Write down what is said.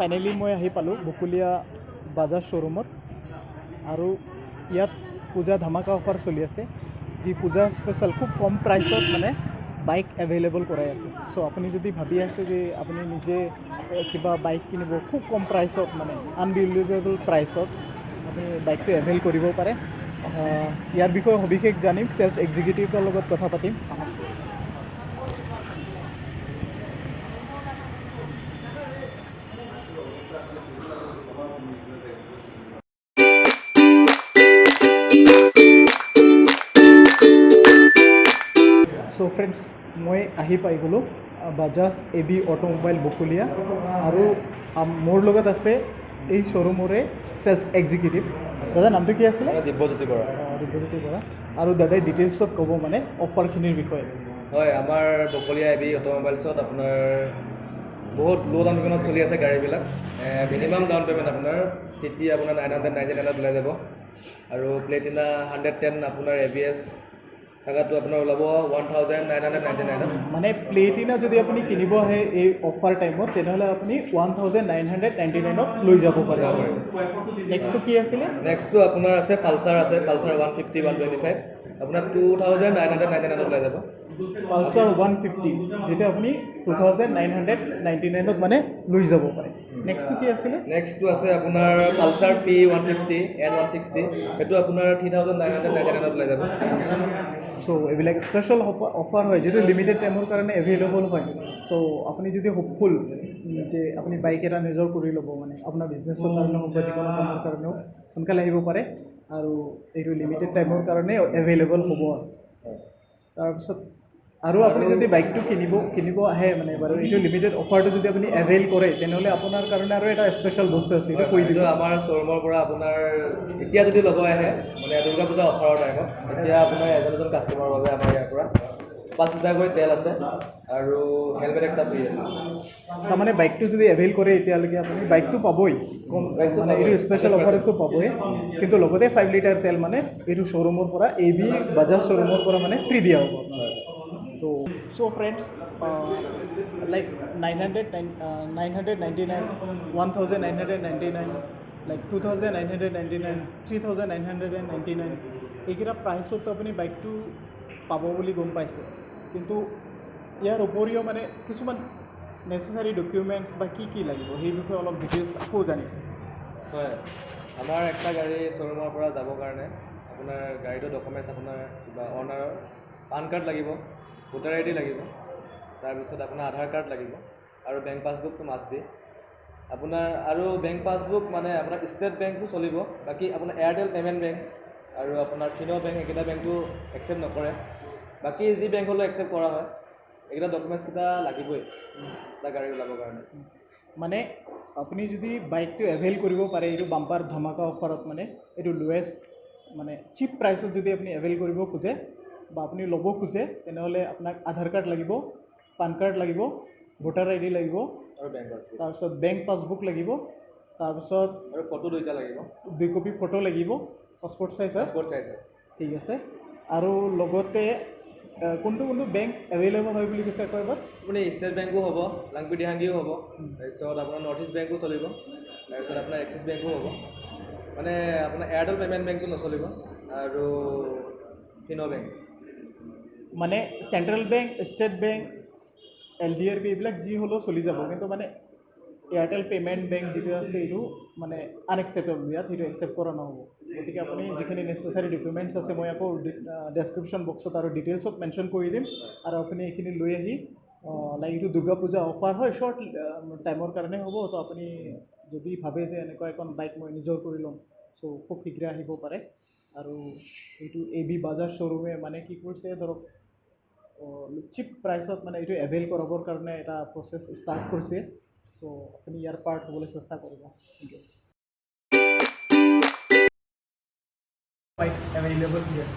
finally মই আহি পালোঁ বকুলীয়া বাজাজ শ্ব'ৰুমত আৰু ইয়াত পূজা ধামাকা অফাৰ চলি আছে যি পূজা স্পেচিয়েল খুব কম প্ৰাইচত মানে বাইক এভেইলেবল কৰাই আছে চ' আপুনি যদি ভাবি আছে যে আপুনি নিজে কিবা বাইক কিনিব খুব কম প্ৰাইচত মানে আনবিলিভেবল প্ৰাইচত আপুনি বাইকটো এভেইল কৰিব পাৰে ইয়াৰ বিষয়ে সবিশেষ জানিম চেলছ এক্সিকিউটিভৰ লগত কথা পাতিম চ' ফ্ৰেণ্ডছ মই আহি পাই গ'লোঁ বাজাজ এবি অটোমোবাইল বকুলীয়া আৰু মোৰ লগত আছে এই শ্ব'ৰুমৰে চেলছ এক্সিকিউটিভ দাদা নামটো কি আছিলে দিব্যজ্যোতি বৰা দিব্যজ্যোতি বৰা আৰু দাদাই ডিটেইলছত ক'ব মানে অফাৰখিনিৰ বিষয়ে হয় আমাৰ বকলীয়া এবি অটোমোবাইলছত আপোনাৰ বহুত ল' ডাউন পে'মেণ্টত চলি আছে গাড়ীবিলাক মিনিমাম ডাউন পে'মেণ্ট আপোনাৰ চিটি আপোনাৰ 999 ওলাই যাব আৰু প্লেটিনা 110 আপোনাৰ ABS থাকাটো আপোনাৰ ওলাব 1999 মানে প্লেটিনা যদি আপুনি কিনিব আহে এই অফাৰ টাইমত তেনেহ'লে আপুনি 1999 লৈ যাব পাৰে নেক্সটটো কি আছিলে নেক্সটটো আপোনাৰ আছে পালচাৰ 150 125 আপোনাৰ 2999 ওলাই যাব পালচাৰ 150 যেটা আপুনি 2999 মানে লৈ যাব পাৰে নেক্সটটো কি আছিলে নেক্সটটো আছে আপোনাৰ পালচাৰ P150 N160 সেইটো আপোনাৰ 3999 ওলাই যাব চ' এইবিলাক স্পেচিয়েল অফাৰ হয় যিটো লিমিটেড টাইমৰ কাৰণে এভেইলেবল হয় চ' আপুনি যদি হোপফুল যে আপুনি বাইক এটা নিজৰ কৰি ল'ব মানে আপোনাৰ বিজনেছৰ কাৰণে হওক বা যিকোনো কামৰ কাৰণেও সোনকালে আহিব পাৰে আৰু এইটো লিমিটেড টাইমৰ কাৰণে এভেইলেবল হ'ব তাৰপিছত আৰু আপুনি যদি বাইকটো কিনিব আহে মানে বাৰু এইটো লিমিটেড অফাৰটো যদি আপুনি এভেইল কৰে তেনেহ'লে আপোনাৰ কাৰণে আৰু এটা স্পেচিয়েল বস্তু আছে এইটো কৈ দিব আমাৰ শ্ব'ৰুমৰ পৰা আপোনাৰ এতিয়া যদি ল'ব আহে মানে দুৰ্গা পূজা অফাৰৰ টাইমত এতিয়া আপোনাৰ এজন কাষ্টমাৰৰ বাবে আমাৰ ইয়াৰ পৰা 5 লিটাৰকৈ তেল আছে আৰু হেলমেট একটা ফ্ৰী আছে তাৰমানে বাইকটো যদি এভেইল কৰে এতিয়ালৈকে আপুনি বাইকটো পাবই কম মানে এইটো স্পেচিয়েল অফাৰটো পাবই কিন্তু লগতে 5 লিটাৰ তেল মানে এইটো শ্ব'ৰুমৰ পৰা এবি বাজাজ শ্ব'ৰুমৰ পৰা মানে ফ্ৰী দিয়া হ'ব তো চ' ফ্ৰেণ্ডছ লাইক 999 1999 লাইক 2999 3999 এইকেইটা প্ৰাইচত আপুনি বাইকটো পাব বুলি গম পাইছে কিন্তু ইয়াৰ উপৰিও মানে কিছুমান নেচেচাৰী ডকুমেণ্টছ বা কি লাগিব সেই বিষয়ে অলপ ডিটেইলছ আকৌ জানিম হয় আমাৰ একটা গাড়ী শ্ব'ৰুমৰ পৰা যাবৰ কাৰণে আপোনাৰ গাড়ীটোৰ ডকুমেণ্টছ আপোনাৰ কিবা অনাৰৰ পান কাৰ্ড লাগিব ভোটাৰ ID লাগিব তাৰপিছত আপোনাৰ আধাৰ কাৰ্ড লাগিব আৰু বেংক পাছবুকটো মাষ্ট বি আপোনাৰ আৰু বেংক পাছবুক মানে আপোনাৰ ষ্টেট বেংকটো চলিব বাকী আপোনাৰ এয়াৰটেল পে'মেণ্ট বেংক আৰু আপোনাৰ ফিনো বেংক এইকেইটা বেংকটো একচেপ্ট নকৰে বাকী যি বেংক হ'লেও একচেপ্ট কৰা হয় এইকেইটা ডকুমেণ্টছকেইটা লাগিবই এটা গাড়ী ওলাবৰ কাৰণে মানে আপুনি যদি বাইকটো এভেইল কৰিব পাৰে এইটো বাম্পাৰ ধামাকা অফাৰত মানে এইটো লোৱেষ্ট মানে চিপ প্ৰাইচত যদি আপুনি এভেইল কৰিব খোজে বা আপুনি ল'ব খোজে তেনেহ'লে আপোনাক আধাৰ কাৰ্ড লাগিব পান কাৰ্ড লাগিব ভোটাৰ ID লাগিব আৰু বেংক পাছবুক তাৰপিছত বেংক পাছবুক লাগিব তাৰপিছত আৰু ফটো দুইটা লাগিব 2 কপি ফটো লাগিব পাছপৰ্ট চাইজ ঠিক আছে আৰু লগতে কোনটো বেংক এভেইলেবল হয় বুলি কৈছে আকৌ এবাৰ আপুনি ষ্টেট বেংকো হ'ব লাংপি দিহাংগীও হ'ব তাৰপিছত আপোনাৰ নৰ্থ ইষ্ট বেংকো চলিব তাৰপিছত আপোনাৰ এক্সিছ বেংকো হ'ব মানে আপোনাৰ এয়াৰটেল পে'মেণ্ট বেংকটো নচলিব আৰু ফিনো বেংক মানে central bank state bank LDRB এইবিলাক যি হ'লেও চলি যাব কিন্তু মানে এয়াৰটেল পে'মেণ্ট বেংক যিটো আছে এইটো মানে আনএক্সেপ্টেবল ইয়াত সেইটো একচেপ্ট কৰা নহ'ব গতিকে আপুনি যিখিনি নেচেচাৰী ডকুমেণ্টছ আছে মই আকৌ ডেছক্ৰিপশ্যন বক্সত আৰু ডিটেইলছত মেনশ্যন কৰি দিম আৰু আপুনি এইখিনি লৈ আহি লাইক এইটো দুৰ্গা পূজা অফাৰ হয় শ্বৰ্ট টাইমৰ কাৰণে হ'ব তো আপুনি যদি ভাবে যে এনেকুৱা এখন বাইক মই নিজৰ কৰি ল'ম চ' খুব শীঘ্ৰে আহিব পাৰে আৰু এইটো এবি বাজাজ শ্ব'ৰুমে মানে কি কৰিছে ধৰক চিপ প্ৰাইচত মানে এইটো এভেইল কৰাবৰ কাৰণে এটা প্ৰচেছ ষ্টাৰ্ট কৰিছে চ' আপুনি ইয়াৰ পাৰ্ট হ'বলৈ চেষ্টা কৰিব থেংক ইউ বাইকছ এভেইলেবল হিয়াৰ